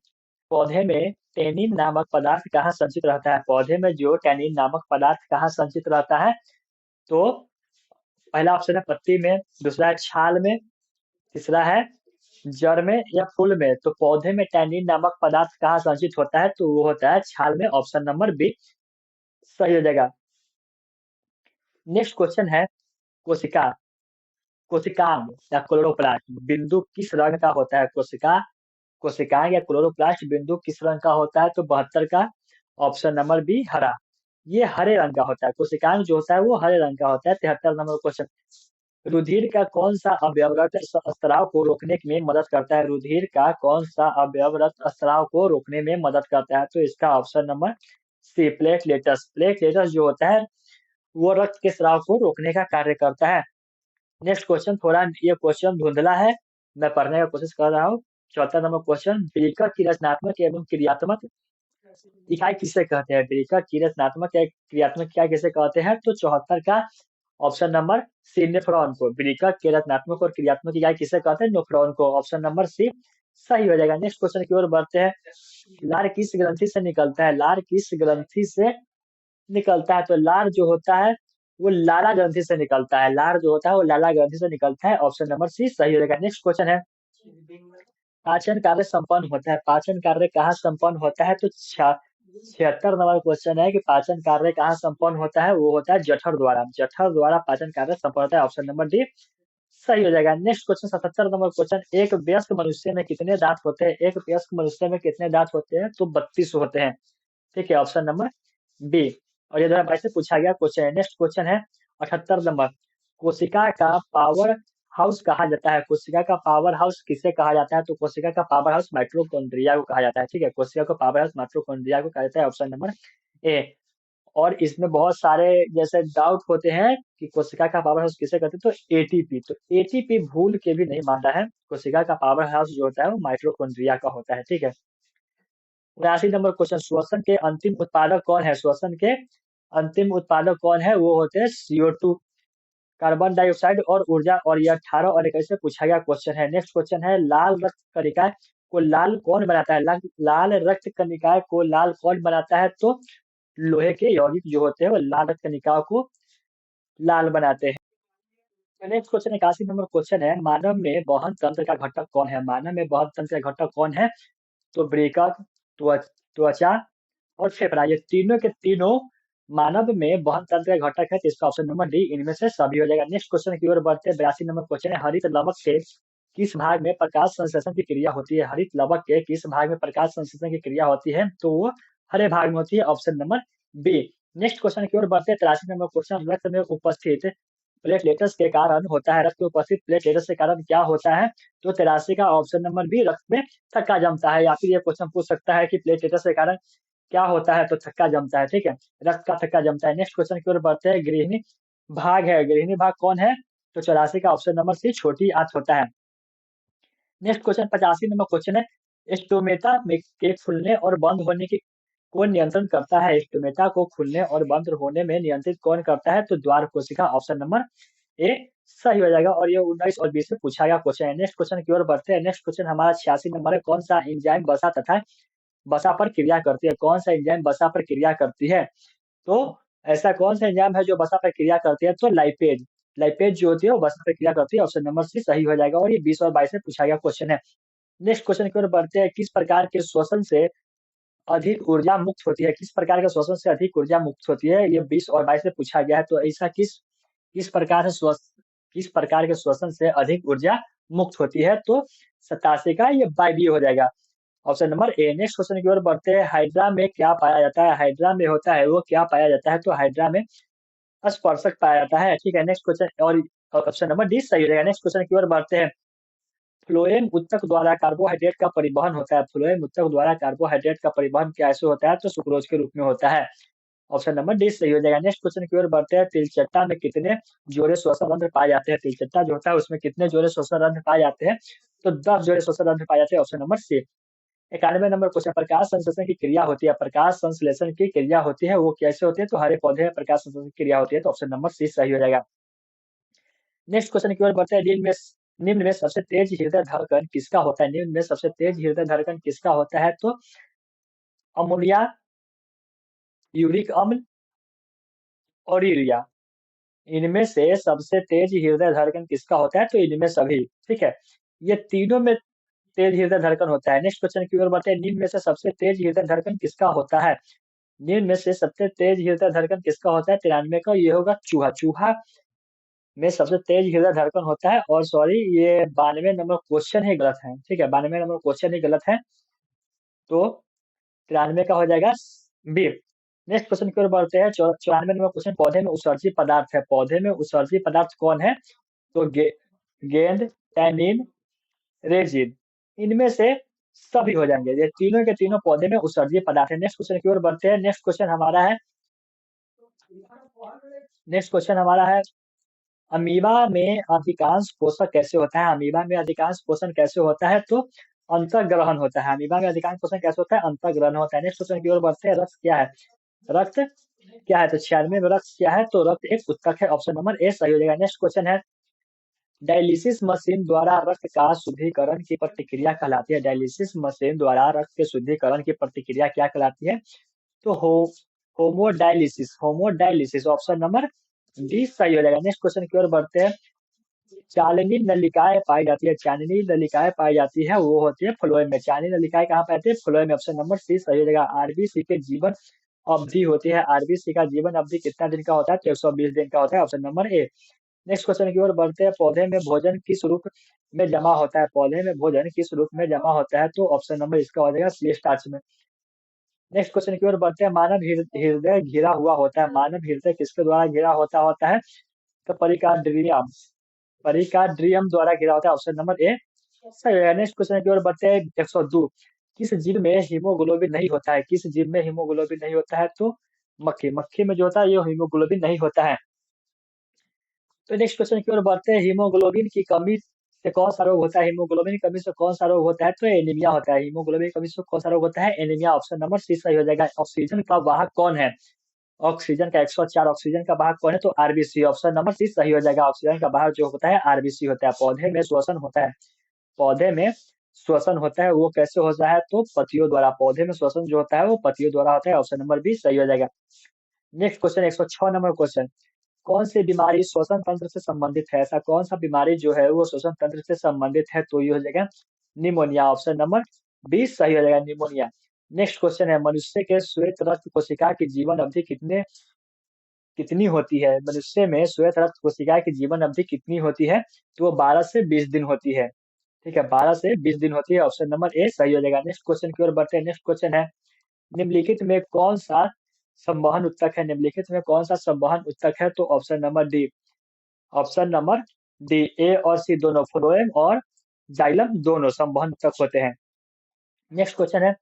पौधे में टैनिन नामक पदार्थ कहाँ संचित रहता है? पौधे में जो टैनिन नामक पदार्थ कहाँ संचित रहता है? तो पहला ऑप्शन है पत्ती में, दूसरा है छाल में, तीसरा है जड़ में या फूल में। तो पौधे में टैनिन नामक पदार्थ कहाँ संचित होता है? तो वो होता है छाल में, ऑप्शन नंबर बी सही हो जाएगा। नेक्स्ट क्वेश्चन है, कोशिका कोशिकांग या क्लोरोप्लास्ट बिंदु किस रंग का होता है? कोशिकांग या क्लोरोप्लास्ट बिंदु किस रंग का होता है? तो 72 का ऑप्शन नंबर बी, हरा। ये हरे रंग का होता है। कोशिकांग जो होता है वो हरे रंग का होता है। 73 नंबर क्वेश्चन, रुधिर का कौन सा अवयव रक्त स्राव को रोकने में मदद करता है? रुधिर का कौन सा अवयव रक्त स्राव को रोकने में मदद करता है? तो इसका option number C, platelets. Platelets जो होता है वो रक्त के स्राव को रोकने का कार्य करता है। नेक्स्ट क्वेश्चन, थोड़ा ये क्वेश्चन धुंधला है, मैं पढ़ने का कोशिश कर रहा हूँ। 74 नंबर क्वेश्चन, ब्रेकर की रचनात्मक एवं क्रियात्मक इकाई किसे कहते हैं? ब्रेकर की रचनात्मक या क्रियात्मक इकाई किसे कहते हैं? तो 74 का ऑप्शन नंबर सी, नेफ्रॉन को। ब्रेकर के रचनात्मक और क्रियात्मक इकाई किसे कहते हैं? नेफ्रॉन को। ऑप्शन नंबर सी सही हो जाएगा। नेक्स्ट क्वेश्चन की ओर बढ़ते हैं। लार किस ग्रंथि से निकलता है? लार किस ग्रंथि से निकलता है? तो लार जो होता है वो लाला ग्रंथि से निकलता है। लार जो होता है वो लाला ग्रंथि से निकलता है। ऑप्शन नंबर सी सही हो जाएगा। नेक्स्ट क्वेश्चन है, पाचन कार्य संपन्न होता है। पाचन कार्य कहाँ संपन्न होता है? तो 76 नंबर क्वेश्चन है कि पाचन कार्य कहाँ संपन्न होता है? वो होता है जठर द्वारा। जठर द्वारा पाचन कार्य संपन्न होता है। ऑप्शन नंबर डी सही हो जाएगा। नेक्स्ट क्वेश्चन 77 नंबर क्वेश्चन, एक वयस्क मनुष्य में कितने दांत होते हैं? एक वयस्क मनुष्य में कितने दांत होते हैं? तो 32 होते हैं। ठीक है, ऑप्शन नंबर बी। और ये 2022 से पूछा गया क्वेश्चन है। नेक्स्ट क्वेश्चन है 78 नंबर, कोशिका का पावर हाउस कहा जाता है? कोशिका का पावर हाउस किसे कहा जाता है? तो कोशिका का पावर हाउस माइटोकॉन्ड्रिया को कहा जाता है। ठीक है, कोशिका का पावर हाउस माइटोकॉन्ड्रिया को कहा जाता है। Option number A. और इसमें बहुत सारे जैसे डाउट होते हैं कि कोशिका का पावर हाउस किसे कहते हैं? तो एटीपी। तो एटीपी भूल के भी नहीं मानना है। कोशिका का पावर हाउस जो होता है वो माइटोकॉन्ड्रिया का होता है। ठीक है। 79 नंबर क्वेश्चन, श्वसन के अंतिम उत्पादक कौन है? श्वसन के अंतिम उत्पादक कौन है? वो होते हैं CO2, कार्बन डाइऑक्साइड और ऊर्जा। और ये 18 और 21 से पूछा गया क्वेश्चन है। नेक्स्ट क्वेश्चन है, लाल रक्त कणिका को लाल कौन बनाता है? लाल रक्त कणिका को लाल कौन बनाता है? तो लोहे के यौगिक जो होते हैं वो लाल रक्त कणिकाओं को लाल बनाते हैं। नेक्स्ट क्वेश्चन 81 नंबर क्वेश्चन है, मानव में वहन तंत्र का घटक कौन है? मानव में वहन तंत्र का घटक कौन है? तो ब्रेकक, त्वचा और फेफड़ा, ये तीनों के तीनों मानव में वहन तंत्र का घटक है। तो इसका ऑप्शन नंबर डी इनमें से सभी हो जाएगा। नेक्स्ट क्वेश्चन की ओर बढ़ते हैं। 82 नंबर क्वेश्चन है, हरित लवक के किस भाग में प्रकाश संश्लेषण की क्रिया होती है? हरित लवक के किस भाग में प्रकाश संश्लेषण की क्रिया होती है? तो वो हरे भाग में होती है। Option number B. Next question की ओर बढ़ते हैं। 83 नंबर क्वेश्चन, रक्त में उपस्थित प्लेटलेट्स के कारण होता है। रक्त में उपस्थित प्लेटलेट्स के कारण क्या होता है? तो 83 का ऑप्शन नंबर बी, रक्त में थक्का जमता है। या फिर ये क्वेश्चन पूछ सकता है कि प्लेटलेट्स के कारण क्या होता है? तो थक्का जमता है। ठीक है, रक्त का थक्का जमता है। नेक्स्ट क्वेश्चन की ओर बढ़ते हैं। गृहिणी भाग है, गृहिणी भाग कौन है? तो 84 का ऑप्शन नंबर सी, छोटी आंत होता है। नेक्स्ट क्वेश्चन 85 नंबर क्वेश्चन है, स्टोमेटा में के खुलने और बंद होने की कौन नियंत्रण करता है? स्टोमेटा को खुलने और बंद होने में नियंत्रित कौन करता है? तो द्वार कोशिका। ऑप्शन नंबर ए सही हो जाएगा। और ये 19 और 20 में पूछा गया क्वेश्चन है। नेक्स्ट क्वेश्चन की ओर बढ़ते हैं। नेक्स्ट क्वेश्चन हमारा 86 नंबर है, कौन सा एंजाइम वसा तथा वसा पर क्रिया करती है? कौन सा एंजाइम वसा पर क्रिया करती है? तो ऐसा कौन सा एंजाइम है जो वसा पर क्रिया करती है? तो लाइपेज। लाइपेज जो होती है वो वसा पर क्रिया करती है। ऑप्शन नंबर सी सही हो जाएगा। और ये 20 और 22 में पूछा गया क्वेश्चन है। नेक्स्ट क्वेश्चन की ओर बढ़ते हैं। किस प्रकार के श्वसन से अधिक ऊर्जा मुक्त होती है? किस प्रकार के श्वसन से अधिक ऊर्जा मुक्त होती है? ये 20 और 22 में पूछा गया है। तो ऐसा किस किस प्रकार से किस प्रकार के श्वसन से अधिक ऊर्जा मुक्त होती है? तो 87 का ये बाई बी हो जाएगा। Option number A. Next question की ओर बढ़ते हैं। हाइड्रा में क्या पाया जाता है? हाइड्रा में होता है वो क्या पाया जाता है? तो हाइड्रा में स्पर्शक पाया जाता है। ठीक है, नेक्स्ट क्वेश्चन और ऑप्शन नंबर डी सही रहेगा। नेक्स्ट क्वेश्चन की ओर बढ़ते हैं। फ्लोएम उत्तक द्वारा कार्बोहाइड्रेट का परिवहन होता है। फ्लोएम उत्तक द्वारा कार्बोहाइड्रेट का परिवहन कैसे होता है? तो सुक्रोज के रूप में होता है। ऑप्शन नंबर डी सही हो जाएगा। नेक्स्ट क्वेश्चन की ओर बढ़ते हैं। तिलचट्टा में कितने जोड़े श्वसन रंध्र पाए जाते हैं? तिलचट्टा जो होता है उसमें कितने जोड़े श्वसन रंध्र पाए जाते हैं? तो 10 जोड़े श्वसन रंध्र पाए जाते हैं। Option number C. 91 number question, प्रकाश संश्लेषण की क्रिया होती है। प्रकाश संश्लेषण की क्रिया होती है वो कैसे होती है? तो हरे पौधे में प्रकाश संश्लेषण की क्रिया होती है। तो ऑप्शन नंबर सी सही हो जाएगा। नेक्स्ट क्वेश्चन की ओर बढ़ते हैं। निम्न में सबसे तेज हृदय धड़कन किसका होता है? निम्न में सबसे तेज हृदय धड़कन किसका होता है? तो अमोनिया, यूरिक अम्ल और यूरिया, इनमें से सबसे तेज हृदय धड़कन किसका होता है? तो इनमें सभी। ठीक है, ये तीनों में तेज हृदय धड़कन होता है। नेक्स्ट क्वेश्चन की ओर बढ़ते हैं। निम्न में से सबसे तेज हृदय धड़कन किसका होता है? निम्न में से सबसे तेज हृदय धड़कन किसका होता है? 93 का ये होगा चूहा। चूहा में सबसे तेज हृदय धड़कन होता है। और सॉरी, ये 92 नंबर क्वेश्चन ही गलत है। ठीक है, 92 नंबर क्वेश्चन ही गलत है। तो 93 का हो जाएगा बी। नेक्स्ट क्वेश्चन की ओर बढ़ते हैं। 94 नंबर क्वेश्चन, पौधे में उत्सर्जी पदार्थ है। पौधे में उत्सर्जी पदार्थ कौन है? तो गेंद, टैनिन, रेजिन, इनमें से सभी हो जाएंगे। ये तीनों के तीनों पौधे में उत्सर्जी पदार्थ है। नेक्स्ट क्वेश्चन की ओर बढ़ते हैं। नेक्स्ट क्वेश्चन हमारा है अमीबा में अधिकांश पोषक कैसे होता है? अमीबा में अधिकांश पोषण कैसे होता है? तो अंतर्ग्रहण होता है। अमीबा में अधिकांश पोषण कैसे होता है? अंतर्ग्रहण होता है। नेक्स्ट क्वेश्चन की ओर बढ़ते हैं। रक्त क्या है? रक्त क्या है? तो 96 में रक्त क्या है? तो रक्त एक उत्तक है। ऑप्शन नंबर ए सही हो जाएगा। नेक्स्ट क्वेश्चन है, डायलिसिस मशीन द्वारा रक्त का शुद्धिकरण की प्रतिक्रिया कहलाती है। डायलिसिस मशीन द्वारा रक्त के शुद्धिकरण की प्रतिक्रिया क्या कहलाती है? तो होमोडायलिसिस। होमोडायलिसिस ऑप्शन नंबर डी सही हो जाएगा। नेक्स्ट क्वेश्चन की ओर बढ़ते हैं। चालनी नलिकाएं पाई जाती है। चालनी नलिकाएं पाई जाती है वो होती है फ्लोएम में। चालनी नलिकाएं कहाँ पाई? फ्लोएम में। ऑप्शन नंबर सी सही हो जाएगा। आरबीसी के जीवन अवधि होती है। आरबीसी का जीवन अवधि कितना दिन का होता है? तो 120 दिन का होता है। Option number A. Next question की ओर बढ़ते हैं। पौधे में भोजन किस रूप में जमा होता है? पौधे में भोजन किस रूप में जमा होता है? तो ऑप्शन नंबर इसका हो जाएगा सी स्टार्च में। नेक्स्ट क्वेश्चन की ओर बढ़ते हैं। मानव हृदय घिरा हुआ होता है। मानव हृदय किसके द्वारा घिरा होता है? तो परिकार्डियम। परिकार्डियम द्वारा घिरा होता है। ऑप्शन नंबर ए सही है। नेक्स्ट क्वेश्चन की ओर बढ़ते हैं। 102, किस जीव में हीमोग्लोबिन नहीं होता है? किस जीव में हीमोग्लोबिन नहीं होता है? तो मक्खी। मक्खी में जो होता है ये हीमोग्लोबिन नहीं होता है। तो नेक्स्ट क्वेश्चन की ओर बढ़ते हैं। हीमोग्लोबिन की कमी से कौन सा रोग होता है? हीमोग्लोबिन की कमी से कौन सा रोग होता है? तो एनीमिया होता है। हीमोग्लोबिन की कमी से कौन सा रोग होता है? एनीमिया। ऑप्शन नंबर सी सही हो जाएगा। ऑक्सीजन का वाहक कौन है? ऑक्सीजन का 104 ऑक्सीजन का वाहक कौन है? तो आरबीसी। ऑप्शन नंबर सी सही हो जाएगा। ऑक्सीजन का वाहक जो होता है आरबीसी होता है। पौधे में श्वसन होता है। पौधे में श्वसन होता है वो कैसे होता है? तो पत्तियों द्वारा। पौधे में श्वसन जो होता है वो पत्तियों द्वारा होता है। ऑप्शन नंबर बी सही हो जाएगा। नेक्स्ट क्वेश्चन 106 नंबर क्वेश्चन, कौन सी बीमारी श्वसन तंत्र से संबंधित है? ऐसा कौन सा बीमारी जो है वो श्वसन तंत्र से संबंधित है? तो ये हो जाएगा निमोनिया। ऑप्शन नंबर बी सही हो जाएगा, निमोनिया। नेक्स्ट क्वेश्चन है, मनुष्य के श्वेत रक्त कोशिका की जीवन अवधि कितनी होती है? मनुष्य में श्वेत रक्त कोशिका की जीवन अवधि कितनी होती है? तो वो 12 से 20 दिन होती है। ठीक है, 12 से 20 दिन होती है। ऑप्शन नंबर ए सही हो जाएगा। नेक्स्ट क्वेश्चन की ओर बढ़ते हैं। नेक्स्ट क्वेश्चन है, निम्नलिखित में कौन सा संवहन उत्तक है? निम्नलिखित में कौन सा संवहन उत्तक है? तो option number D. Option number D, A और सी दोनों, फ्लोएम और जाइलम दोनों संवहन उत्तक होते हैं। नेक्स्ट क्वेश्चन है,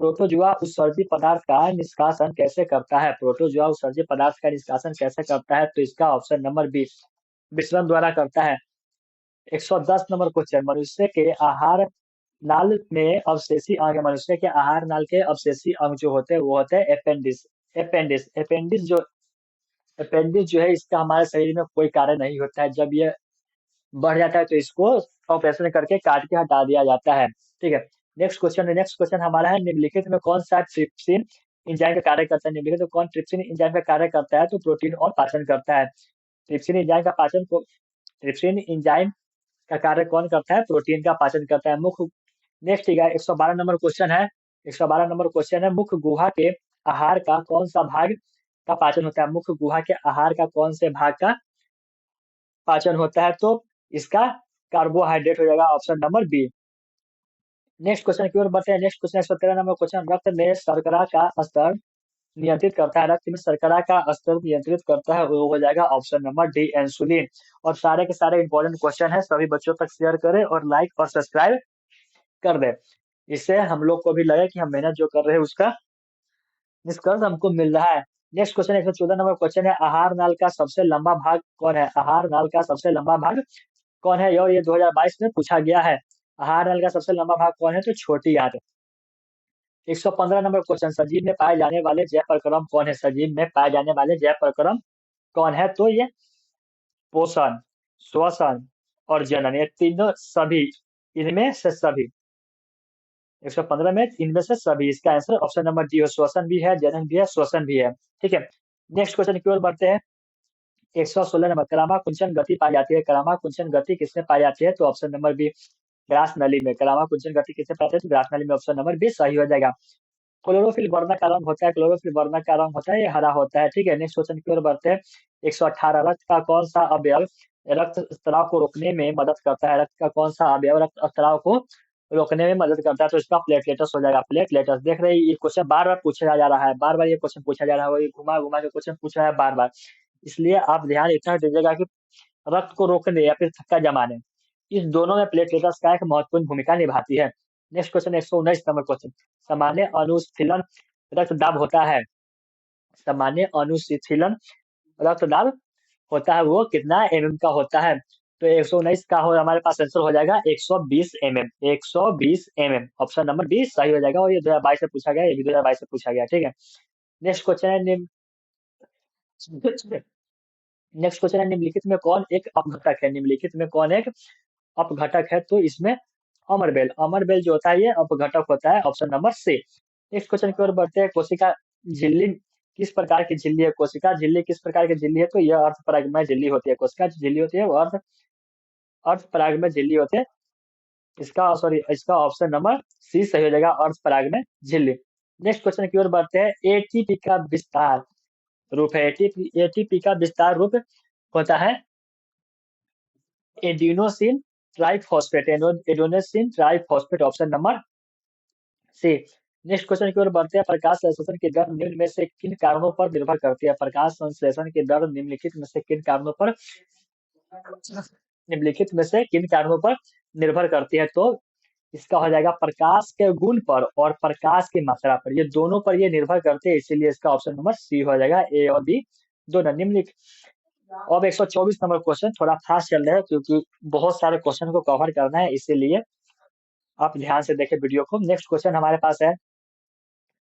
प्रोटोजुआ उत्सर्जित पदार्थ का निष्कासन कैसे करता है? प्रोटोजुआ उत्सर्जित पदार्थ का निष्कासन कैसे करता है? तो इसका ऑप्शन नंबर बी, विसरण द्वारा करता है। 110 नंबर क्वेश्चन, मनुष्य के आहार नाल में अवशेषी अंग, मनुष्य के आहार नाल के अवशेषी अंग जो होते हैं वो होते हैं अपेंडिस। अपेंडिस जो है इसका हमारे शरीर में कोई कार्य नहीं होता है। जब ये बढ़ जाता है तो इसको ऑपरेशन करके काट के हटा दिया जाता है। ठीक है, नेक्स्ट क्वेश्चन है। नेक्स्ट क्वेश्चन हमारा है, निम्नलिखित में कौन सा ट्रिप्सिन एंजाइम का कार्य करता है? निम्नलिखित में कौन ट्रिप्सिन एंजाइम का कार्य करता है? तो प्रोटीन और पाचन करता है। ट्रिप्सिन एंजाइम का पाचन को ट्रिप्सिन एंजाइम का कार्य कौन करता है? प्रोटीन का पाचन करता है। मुख्य नेक्स्ट 112 नंबर क्वेश्चन है। 112 नंबर क्वेश्चन है, मुख्य गुहा के आहार का कौन सा भाग का पाचन होता है? मुख्य गुहा के आहार का कौन से भाग का पाचन होता है? तो इसका कार्बोहाइड्रेट हो जाएगा। Option number B. Next question की ओर बढ़ते हैं। नेक्स्ट क्वेश्चन 113 नंबर क्वेश्चन, रक्त में शर्करा का स्तर नियंत्रित करता है? रक्त में शर्करा का स्तर नियंत्रित करता है वो हो जाएगा ऑप्शन नंबर डी, इंसुलिन। और सारे के सारे इंपॉर्टेंट क्वेश्चन है, सभी बच्चों तक शेयर करें और लाइक और सब्सक्राइब कर दे। इससे हम लोग को भी लगे कि हम मेहनत जो कर रहे हैं उसका निष्कर्ष हमको मिल रहा है। नेक्स्ट क्वेश्चन 114 नंबर क्वेश्चन है, आहार नाल का सबसे लंबा भाग कौन है? आहार नाल का सबसे लंबा भाग कौन है? और ये 2022 में पूछा गया है। आहार नाल का सबसे लंबा भाग कौन है? तो छोटी आंत। 115 नंबर क्वेश्चन, सजीव में पाए जाने वाले जैव प्रक्रम कौन है? सजीव में पाए जाने वाले जैव प्रक्रम कौन है? तो ये पोषण, श्वसन और जनन, ये तीनों सभी, इनमें से सभी। 115 में इनमें से सभी, इसका आंसर ऑप्शन नंबर डी है। श्वसन भी है, जनन भी है, श्वसन भी है। ठीक है, नेक्स्ट क्वेश्चन की ओर बढ़ते हैं। 116 नंबर, करामाकुंचन गति पाई जाती है? करामाकुंचन गति किसमें पाई जाती है? तो ऑप्शन नंबर बी, ग्रास नली में। करामाकुंचन गति किसमें पाई जाती है? तो ग्रास नली में। ऑप्शन नंबर बी सही हो जाएगा। क्लोरोफिल वर्णक का रंग होता है? क्लोरोफिल वर्णक का रंग होता है ये हरा होता है। ठीक है, नेक्स्ट क्वेश्चन की ओर बढ़ते हैं। 118, रक्त का कौन सा अवयव रक्त स्त्राव को रोकने में मदद करता है? रक्त का कौन सा अवयव रक्त स्त्राव को रोकने में मदद करता है? तो इसका प्लेटलेटस हो जाएगा। प्लेटलेटस, देख रहे हैं ये क्वेश्चन बार बार पूछा जा रहा है, बार बार ये क्वेश्चन पूछा जा रहा है, ये घुमा घुमा के क्वेश्चन पूछ रहा है बार बार। इसलिए आप ध्यान इतना दीजिएगा कि रक्त को रोकने या फिर थक्का जमाने, इस दोनों में प्लेटलेटस का एक महत्वपूर्ण भूमिका निभाती है। नेक्स्ट क्वेश्चन 119 नंबर क्वेश्चन, सामान्य अनुशीलन रक्तदाब होता है? सामान्य अनुशीलन रक्तदाब होता है वो कितना mm का होता है। तो 119 का हो हमारे पास आंसर हो जाएगा 120 mm। 120 mm option number B सही हो जाएगा। और ये 2022 से पूछा गया, ये भी 2022 से पूछा गया, ठीक है। नेक्स्ट क्वेश्चन है नेक्स्ट क्वेश्चन है निम्नलिखित में कौन एक अपघटक है। निम्नलिखित में कौन एक अपघटक है। तो इसमें अमरबेल, अमरबेल जो होता है ये अपघटक होता है, option number C. Next question की ओर बढ़ते हैं। कोशिका झिल्ली किस प्रकार की झिल्ली है। कोशिका झिल्ली किस प्रकार की झिल्ली है। तो यह अर्ध परागमय झिल्ली होती है। कोशिका झिल्ली होती है वो अर्ध अर्ध परागमय झिल्ली होती है। इसका सॉरी इसका ऑप्शन नंबर सी सही हो जाएगा, अर्ध परागमय झिल्ली। नेक्स्ट क्वेश्चन की ओर बढ़ते हैं। एटीपी का विस्तार रूप है। एटीपी का विस्तार रूप होता है adenosine triphosphate. Adenosine triphosphate option number C. Next question की ओर बढ़ते हैं। प्रकाश संश्लेषण की दर निम्न में से किन कारणों पर निर्भर करती है। प्रकाश संश्लेषण की दर निम्नलिखित में से किन कारणों पर निर्भर करती है। तो इसका हो जाएगा प्रकाश के गुण पर और प्रकाश की मात्रा पर, ये दोनों पर ये निर्भर करते हैं, इसीलिए इसका ऑप्शन नंबर सी हो जाएगा। ए और बी दोनों निम्नलिखित। अब 124 नंबर क्वेश्चन थोड़ा फास्ट चल रहा है क्योंकि बहुत सारे क्वेश्चन को कवर करना है, इसीलिए आप ध्यान से देखें वीडियो को। नेक्स्ट क्वेश्चन हमारे पास है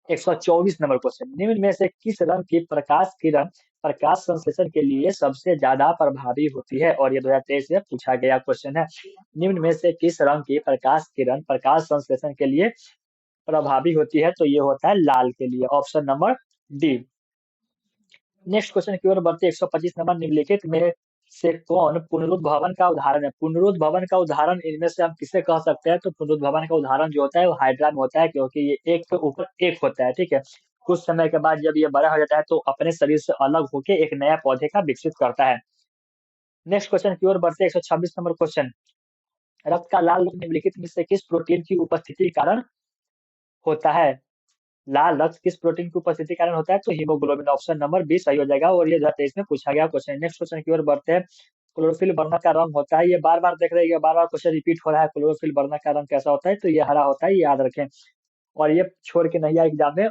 124 नंबर क्वेश्चन। निम्न में से किस रंग की प्रकाश किरण प्रकाश संश्लेषण के लिए सबसे ज्यादा प्रभावी होती है। और ये 2023 से पूछा गया क्वेश्चन है। निम्न में से किस रंग की प्रकाश किरण प्रकाश संश्लेषण के लिए प्रभावी होती है। तो ये होता है लाल के लिए, option number D. Next question की ओर बढ़ते 125 नंबर। निम्नलिखित में से कौन पुनरुद्भवन का उदाहरण है। पुनरुद्भवन का उदाहरण इनमें से हम किसे कह सकते हैं। तो पुनरुद्भवन का उदाहरण जो होता है वो हाइड्रा में होता है, क्योंकि ये एक के ऊपर एक होता है, ठीक है। कुछ समय के बाद जब ये बड़ा हो जाता है तो अपने शरीर से अलग होकर एक नया पौधे का विकसित करता है। नेक्स्ट क्वेश्चन की ओर बढ़ते 126 नंबर क्वेश्चन। रक्त का लाल रंग निम्नलिखित में से किस प्रोटीन की उपस्थिति के कारण होता है। लाल रक्त किस प्रोटीन की उपस्थिति के कारण होता है। तो हीमोग्लोबिन, ऑप्शन नंबर बी सही हो जाएगा। और ये 2023 में पूछा गया क्वेश्चन। नेक्स्ट क्वेश्चन की ओर बढ़ते हैं। क्लोरोफिल वर्णक का रंग होता है, ये बार बार देख रहे हैं, बार बार क्वेश्चन रिपीट हो रहा है। क्लोरोफिल वर्णक का रंग कैसा होता है। तो ये हरा होता है, ये याद रखें और ये छोड़ के नहीं आए एग्जाम में।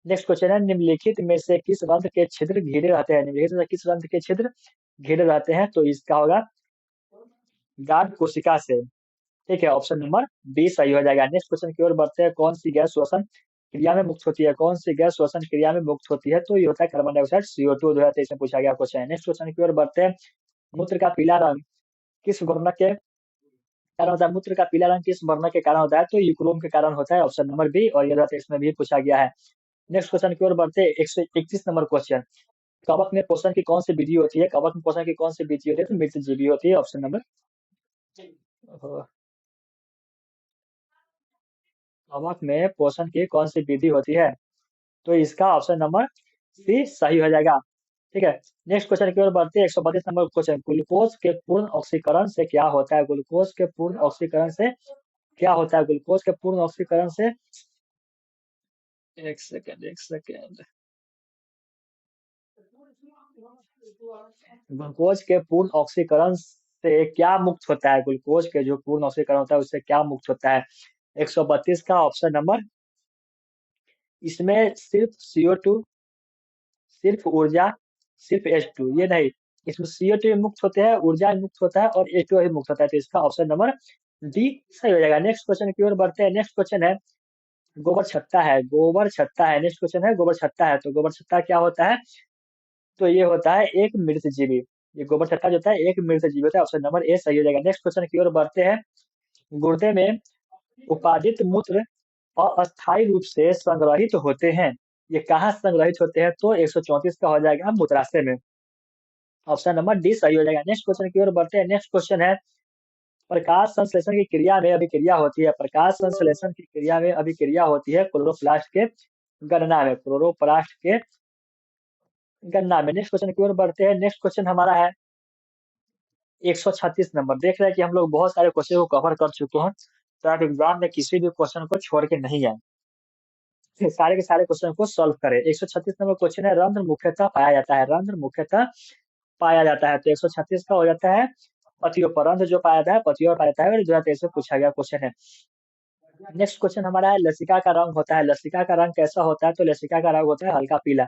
नेक्स्ट क्वेश्चन है। निम्नलिखित में से किस रंध्र के छिद्र घिरे रहते हैं। निम्नलिखित में से किस रंध्र के छिद्र घिरे रहते हैं। तो इसका होगा गार्ड कोशिका से, ठीक है, ऑप्शन नंबर बी सही हो जाएगा। नेक्स्ट क्वेश्चन की ओर बढ़ते हैं। कौन सी गैस श्वसन क्रिया में मुक्त होती है। कौन सी गैस श्वसन क्रिया में मुक्त होती है। तो ये होता है कार्बन डाइऑक्साइड, CO2। 2023 में पूछा गया क्वेश्चन है। नेक्स्ट क्वेश्चन की ओर बढ़ते हैं। मूत्र का पीला रंग किस वर्णक के कारण होता है। मूत्र का पीला रंग किस वर्णक के कारण होता है। तो यूक्रोम के कारण होता है, ऑप्शन नंबर बी। और ये 2023 में भी पूछा गया है। नेक्स्ट क्वेश्चन की ओर बढ़ते हैं। 131 नंबर क्वेश्चन। कवक में पोषण की कौन सी विधि होती है। कवक में पोषण की कौन सी विधि होती है। तो मिश्रजीवी होती है, ऑप्शन नंबर। कवक में पोषण की कौन सी विधि होती है। तो इसका ऑप्शन नंबर सी सही हो जाएगा, ठीक है। नेक्स्ट क्वेश्चन की ओर बढ़ते हैं। 132 नंबर क्वेश्चन। ग्लूकोज के पूर्ण ऑक्सीकरण से क्या होता है। ग्लूकोज के पूर्ण ऑक्सीकरण से क्या होता है। ग्लूकोज के पूर्ण ऑक्सीकरण से एक सेकेंड ग्लूकोज के पूर्ण ऑक्सीकरण से क्या मुक्त होता है। ग्लूकोज के जो पूर्ण ऑक्सीकरण होता है उससे क्या मुक्त होता है। 132 का ऑप्शन नंबर, इसमें सिर्फ CO2, सिर्फ ऊर्जा, सिर्फ H2 ये नहीं, इसमें CO2 मुक्त होते हैं, ऊर्जा मुक्त होता है और H2 ही मुक्त होता है। तो इसका ऑप्शन नंबर डी सही हो जाएगा। नेक्स्ट क्वेश्चन की ओर बढ़ते हैं। नेक्स्ट क्वेश्चन है गोबर छत्ता है। गोबर छत्ता है, नेक्स्ट क्वेश्चन है गोबर छत्ता है। तो गोबर छत्ता क्या होता है। तो ये होता है एक मृतजीवी। ये गोबर छत्ता जो होता है एक मृतजीवी होता है, ऑप्शन नंबर ए सही हो जाएगा। नेक्स्ट क्वेश्चन की ओर बढ़ते हैं। गुर्दे में उपादित मूत्र अस्थायी रूप से संग्रहित होते हैं, ये कहाँ संग्रहित होते हैं। तो 134 का हो जाएगा मूत्राशय में, ऑप्शन नंबर डी सही हो जाएगा। नेक्स्ट क्वेश्चन की ओर बढ़ते हैं। नेक्स्ट क्वेश्चन है प्रकाश संश्लेषण की क्रिया में अभिक्रिया होती है। प्रकाश संश्लेषण की क्रिया में अभिक्रिया होती है क्लोरोप्लास्ट के गणना में, क्लोरोप्लास्ट के गणना में। नेक्स्ट क्वेश्चन की ओर बढ़ते हैं। नेक्स्ट क्वेश्चन हमारा है 136 नंबर। देख रहे हैं कि हम लोग बहुत सारे क्वेश्चन को कवर कर चुके हैं, तो आप एग्जाम में किसी भी क्वेश्चन को छोड़ के नहीं आए, सारे के सारे क्वेश्चन को सॉल्व करें। 136 नंबर क्वेश्चन है रंध्र मुख्यतः पाया जाता है। रंध्र मुख्यतः पाया जाता है। तो 136 का हो जाता है पतियों पर, रंध्र जो पाया जाता है पतियों पर पाया जाता है। और 2023 में पूछा गया क्वेश्चन है। नेक्स्ट क्वेश्चन हमारा है लसिका का रंग होता है। लसिका का रंग कैसा होता है। तो लसिका का रंग होता है हल्का पीला,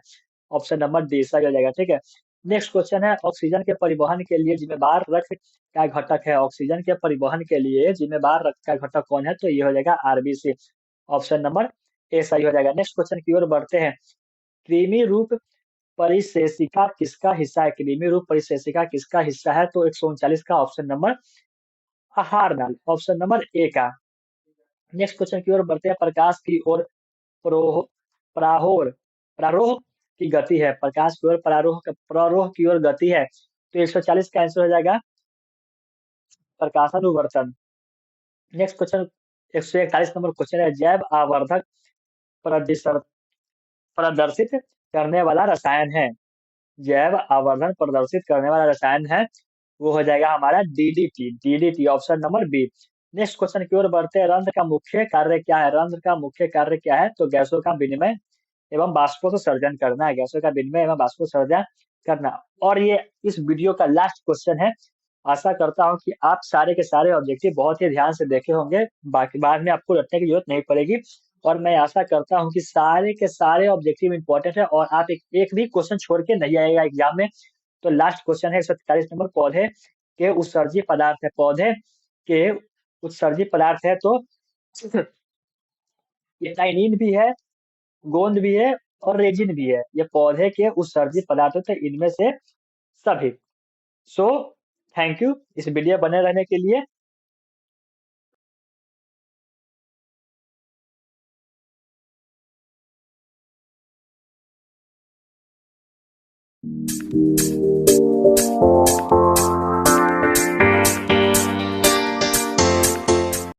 ऑप्शन नंबर डी सही हो जाएगा, ठीक है। नेक्स्ट क्वेश्चन है, ऑक्सीजन के परिवहन के लिए जिम्मेदार रक्त का घटक है। ऑक्सीजन के परिवहन के लिए जिम्मेदार रक्त का घटक कौन है? तो ये हो जाएगा आरबीसी। ऑप्शन नंबर ए सही हो जाएगा। नेक्स्ट क्वेश्चन की ओर बढ़ते हैं। कृमि रूप परिशेषिका किसका हिस्सा है? कृमि रूप परिशेषिका किसका हिस्सा है? तो 139 का ऑप्शन नंबर आहार नाल, ऑप्शन नंबर ए का। नेक्स्ट क्वेश्चन की ओर बढ़ते हैं। प्रकाश की ओर प्रोह प्राहोर प्रारोह की गति है। प्रकाश की ओर प्रारोह की ओर गति है, तो 140 का आंसर हो जाएगा प्रकाशानुवर्तन। नेक्स्ट क्वेश्चन 141 नंबर क्वेश्चन है। जैव आवर्धक प्रदिशर- प्रदर्शित करने वाला रसायन है। जैव आवर्धन प्रदर्शित करने वाला रसायन है, वो हो जाएगा हमारा DDT. DDT option number B. Next question की ओर बढ़ते हैं। रंध्र का मुख्य कार्य क्या है? रंध्र का मुख्य कार्य क्या है? तो गैसों का विनिमय एवं बाष्पोत्सर्जन करना है। गैसों का विनिमय एवं बाष्पोत्सर्जन करना। और ये इस वीडियो का लास्ट क्वेश्चन है। आशा करता हूं कि आप सारे के सारे ऑब्जेक्टिव बहुत ही ध्यान से देखे होंगे, बाकी बाद में आपको रटने की जरूरत नहीं पड़ेगी। और मैं आशा करता हूं कि सारे के सारे ऑब्जेक्टिव इंपॉर्टेंट है और आप एक भी क्वेश्चन छोड़ के नहीं आएगा एग्जाम में। तो लास्ट क्वेश्चन है 143 नंबर। पौधे के उत्सर्जी पदार्थ है। पौधे के उत्सर्जी पदार्थ है, तो ये टाइनिन भी है, गोंद भी है और रेजिन भी है। ये पौधे के उत्सर्जित पदार्थ होते हैं, इनमें से सभी। सो थैंक यू इस वीडियो बने रहने के लिए।